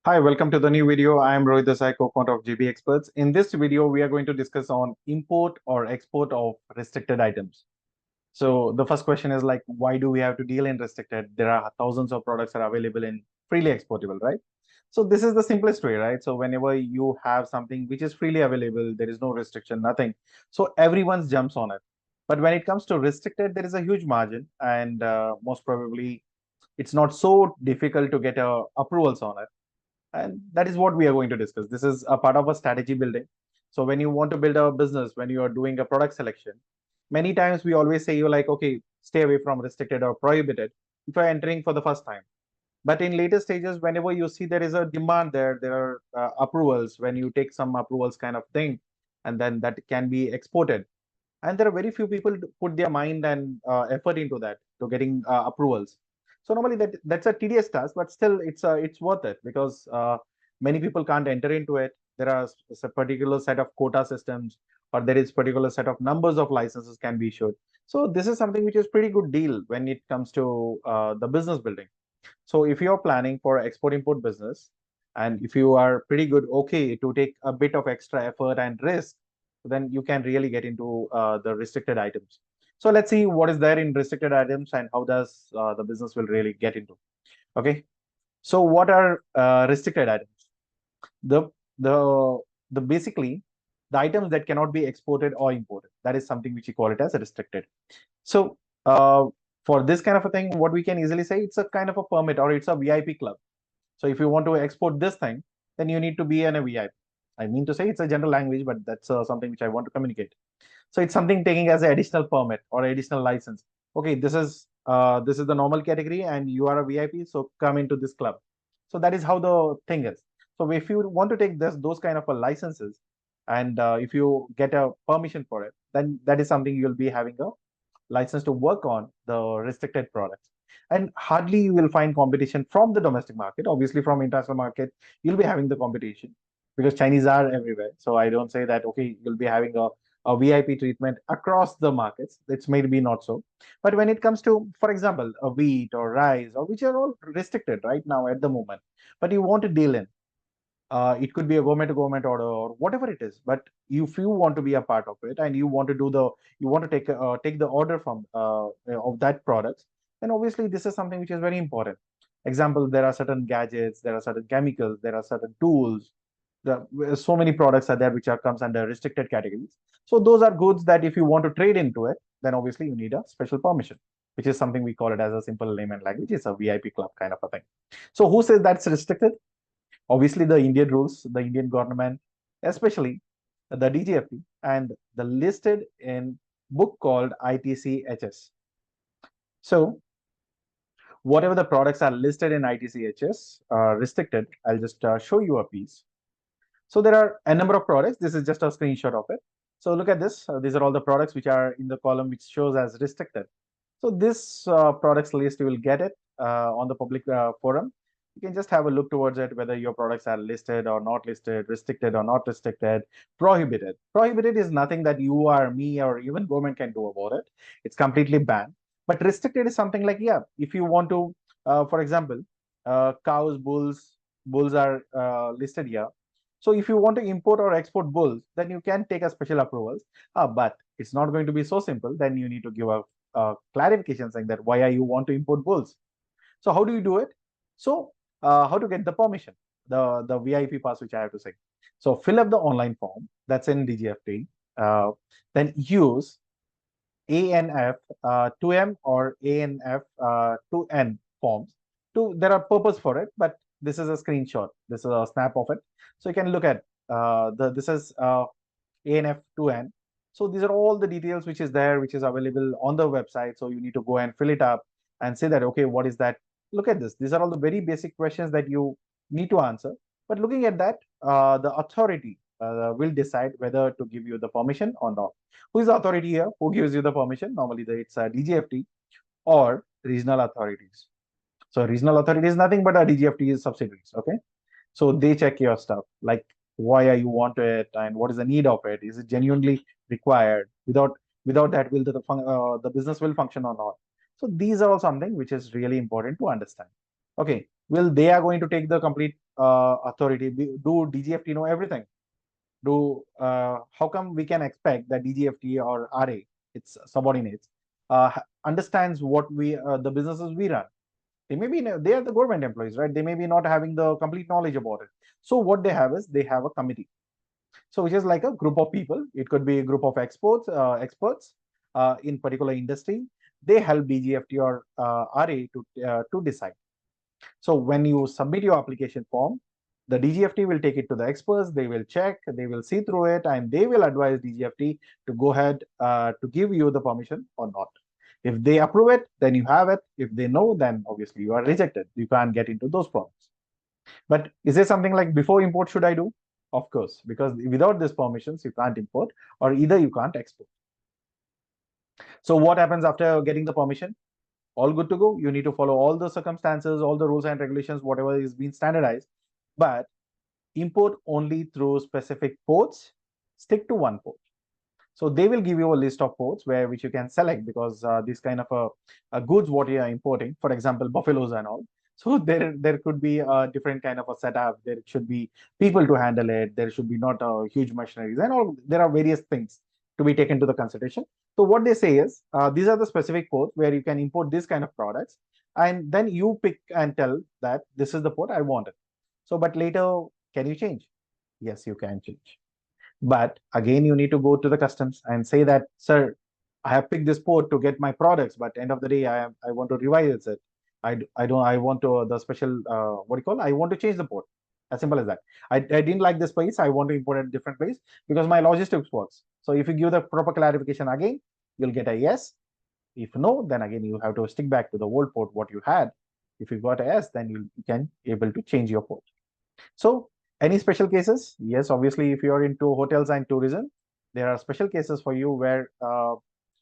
Hi, welcome to the new video. I am Rohit Desai, co-founder of GB Experts. In this video, we are going to discuss on import or export of restricted items. So the first question is like, why do we have to deal in restricted? There are thousands of products are available in freely exportable, right? So this is the simplest way, right? So whenever you have something which is freely available, there is no restriction, nothing. So everyone jumps on it. But when it comes to restricted, there is a huge margin, and most probably it's not so difficult to get approvals on it, and that is what we are going to discuss. This is a part of a strategy building. So when you want to build a business, when you are doing a product selection, many times we always say you like, okay, stay away from restricted or prohibited if you're entering for the first time. But in later stages, whenever you see there is a demand there are approvals, when you take some approvals kind of thing, and then that can be exported. And there are very few people put their mind and effort into that to getting approvals. So normally that's a tedious task, but still it's worth it because many people can't enter into it. There are a particular set of quota systems, or there is particular set of numbers of licenses can be issued. So this is something which is pretty good deal when it comes to the business building. So if you're planning for export import business, and if you are pretty good, okay, to take a bit of extra effort and risk, then you can really get into the restricted items. So let's see what is there in restricted items and how does the business will really get into. Okay. So what are restricted items? The the the basically the items that cannot be exported or imported. That is something which we call it as a restricted. So for this kind of a thing, what we can easily say, it's a kind of a permit or it's a VIP club. So if you want to export this thing, then you need to be in a VIP. I mean to say it's a general language, but that's something which I want to communicate. So it's something taking as an additional permit or additional license. Okay, this is the normal category, and you are a VIP, so come into this club. So that is how the thing is. So if you want to take those kind of a licenses, and if you get a permission for it, then that is something you'll be having a license to work on the restricted products. And hardly you will find competition from the domestic market. Obviously, from international market, you'll be having the competition because Chinese are everywhere. So I don't say that, okay, you'll be having a VIP treatment across the markets. It's maybe not so. But when it comes to, for example, a wheat or rice, or which are all restricted right now at the moment, but you want to deal in, it could be a government to government order or whatever it is, but if you want to be a part of it and you want to do the you want to take the order from of that product, then obviously this is something which is very important. Example, there are certain gadgets, there are certain chemicals, there are certain tools. So many products are there which are comes under restricted categories. So those are goods that if you want to trade into it, then obviously you need a special permission, which is something we call it as a simple layman language. It's a VIP club kind of a thing. So who says that's restricted? Obviously, the Indian rules, the Indian government, especially the DGFT, and the listed in book called ITCHS. So whatever the products are listed in ITCHS restricted, I'll just show you a piece. So there are a number of products. This is just a screenshot of it. So look at this. These are all the products which are in the column which shows as restricted. So this products list, you will get it on the public forum. You can just have a look towards it, whether your products are listed or not listed, restricted or not restricted, prohibited. Prohibited is nothing that you or me or even government can do about it. It's completely banned. But restricted is something like, yeah, if you want to, for example, cows, bulls are listed here. So if you want to import or export bulls, then you can take a special approvals. But it's not going to be so simple. Then you need to give a clarification saying that why are you want to import bulls. So how do you do it? So how to get the permission, the VIP pass, which I have to say. So fill up the online form that's in DGFT. Then use ANF 2M or ANF 2N forms. There are purpose for it, but this is a screenshot. This is a snap of it. So you can look at this is ANF 2N. So these are all the details which is there, which is available on the website. So you need to go and fill it up and say that, okay, what is that? Look at this. These are all the very basic questions that you need to answer. But looking at that, the authority will decide whether to give you the permission or not. Who is the authority here? Who gives you the permission? Normally, it's DGFT or regional authorities. So regional authority is nothing but a DGFT subsidiaries. Okay, so they check your stuff like why are you want it and what is the need of it? Is it genuinely required? Without that, will the business will function or not? So these are all something which is really important to understand. Okay, will they are going to take the complete authority? Do DGFT know everything? How come we can expect that DGFT or RA, its subordinates, understands what the businesses we run? They may be they are the government employees, right? They may be not having the complete knowledge about it. So what they have is they have a committee. So which is like a group of people. It could be a group of experts in particular industry. They help DGFT or RA to decide. So when you submit your application form, the DGFT will take it to the experts. They will check, they will see through it, and they will advise DGFT to go ahead to give you the permission or not. If they approve it, then you have it. If they know, then obviously you are rejected. You can't get into those problems. But is there something like before import should I do? Of course, because without these permissions, you can't import or either you can't export. So what happens after getting the permission? All good to go. You need to follow all the circumstances, all the rules and regulations, whatever is being standardized. But import only through specific ports, stick to one port. So they will give you a list of ports which you can select, because this kind of a goods what you are importing, for example, buffaloes and all. So there could be a different kind of a setup. There should be people to handle it. There should be not huge machineries and all. There are various things to be taken to the consideration. So what they say is these are the specific ports where you can import this kind of products, and then you pick and tell that this is the port I wanted. So, but later, can you change? Yes, you can change. But again, you need to go to the customs and say that, sir, I have picked this port to get my products, but end of the day, I want to revise it. I want to the special what do you call? I want to change the port. As simple as that. I didn't like this place. I want to import a different place because my logistics works. So if you give the proper clarification again, you'll get a yes. If no, then again you have to stick back to the old port what you had. If you got a yes, then you can able to change your port. So any special cases? Yes, obviously, if you're into hotels and tourism, there are special cases for you where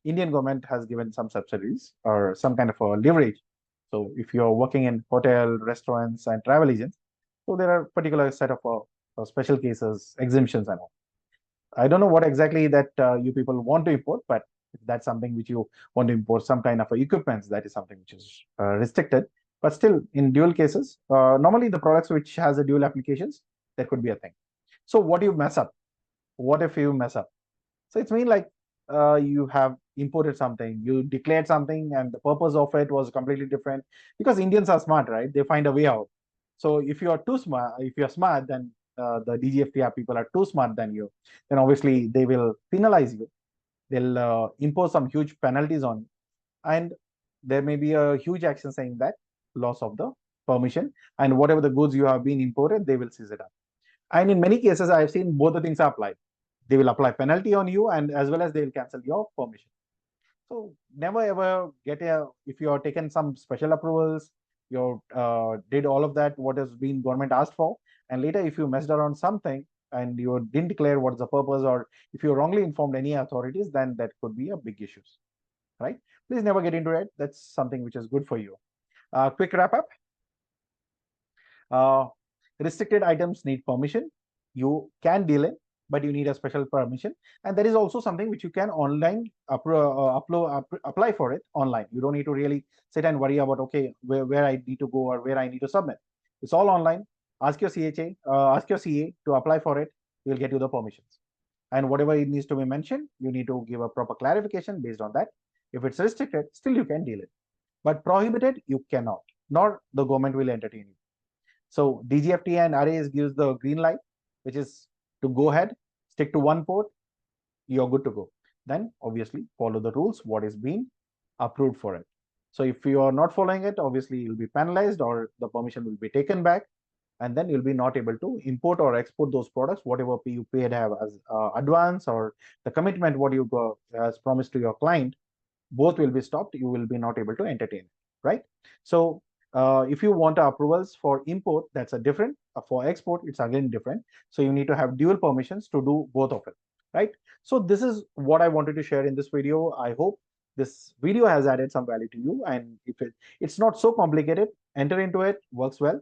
Indian government has given some subsidies or some kind of a leverage. So if you're working in hotel, restaurants, and travel agents, so there are particular set of special cases, exemptions, and all. I don't know what exactly that you people want to import, but if that's something which you want to import, some kind of equipments, that is something which is restricted. But still, in dual cases, normally the products which has a dual applications, there could be a thing. So what do you mess up? What if you mess up? So it's mean like you have imported something, you declared something, and the purpose of it was completely different. Because Indians are smart, right? They find a way out. So if you are too smart, if you're smart, then the DGFTR people are too smart than you, then obviously they will penalize you. They'll impose some huge penalties on you, and there may be a huge action saying that loss of the permission, and whatever the goods you have been imported, they will seize it up. And in many cases, I have seen both the things are applied. They will apply penalty on you, and as well as they will cancel your permission. So never ever get if you are taken some special approvals, you did all of that, what has been government asked for, and later if you messed around something and you didn't declare what's the purpose, or if you wrongly informed any authorities, then that could be a big issues, right? Please never get into it. That's something which is good for you. Quick wrap up. Uh, Restricted items need permission. You can deal in, but you need a special permission. And there is also something which you can online apply for it online. You don't need to really sit and worry about, okay, where I need to go or where I need to submit. It's all online. Ask your ask your CA to apply for it. We'll get you the permissions. And whatever it needs to be mentioned, you need to give a proper clarification based on that. If it's restricted, still you can deal it. But prohibited, you cannot, nor the government will entertain you. So DGFT and RAs gives the green light, which is to go ahead, stick to one port, you're good to go. Then obviously follow the rules, what is being approved for it. So if you are not following it, obviously you'll be penalized or the permission will be taken back, and then you'll be not able to import or export those products, whatever you paid have as advance or the commitment what you has promised to your client, both will be stopped. You will be not able to entertain, right? So if you want approvals for import, that's a different. For export, it's again different. So you need to have dual permissions to do both of it, right? So this is what I wanted to share in this video. I hope this video has added some value to you. And if it's not so complicated, enter into it, works well.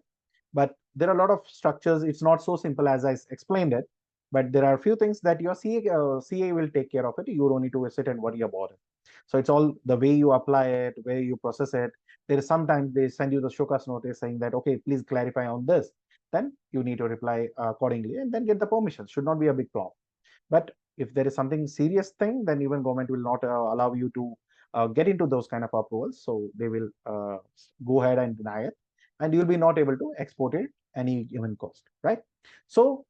But there are a lot of structures. It's not so simple as I explained it. But there are a few things that your CA will take care of it. You don't need to sit and worry about it. So it's all the way you apply it, where you process it. There is sometimes they send you the show cause notice saying that, okay, please clarify on this. then you need to reply accordingly and then get the permission. Should not be a big problem. But if there is something serious thing, then even government will not allow you to get into those kind of approvals. So they will go ahead and deny it, and you'll be not able to export it any given cost, right? So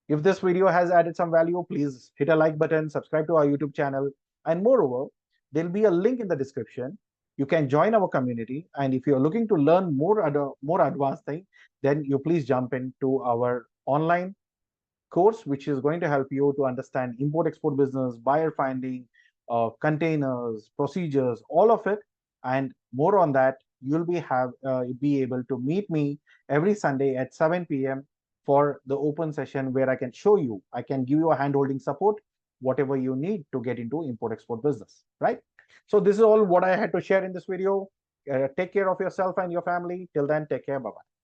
if this video has added some value, please hit a like button, subscribe to our YouTube channel, and moreover, there'll be a link in the description. You can join our community, and if you're looking to learn more advanced thing, then you please jump into our online course, which is going to help you to understand import export business, buyer finding, containers, procedures, all of it, and more on that. You'll be able to meet me every Sunday at 7 p.m. for the open session where I can show you, I can give you a hand-holding support, whatever you need to get into import export business, right? So this is all what I had to share in this video. Take care of yourself and your family. Till then, take care. Bye bye.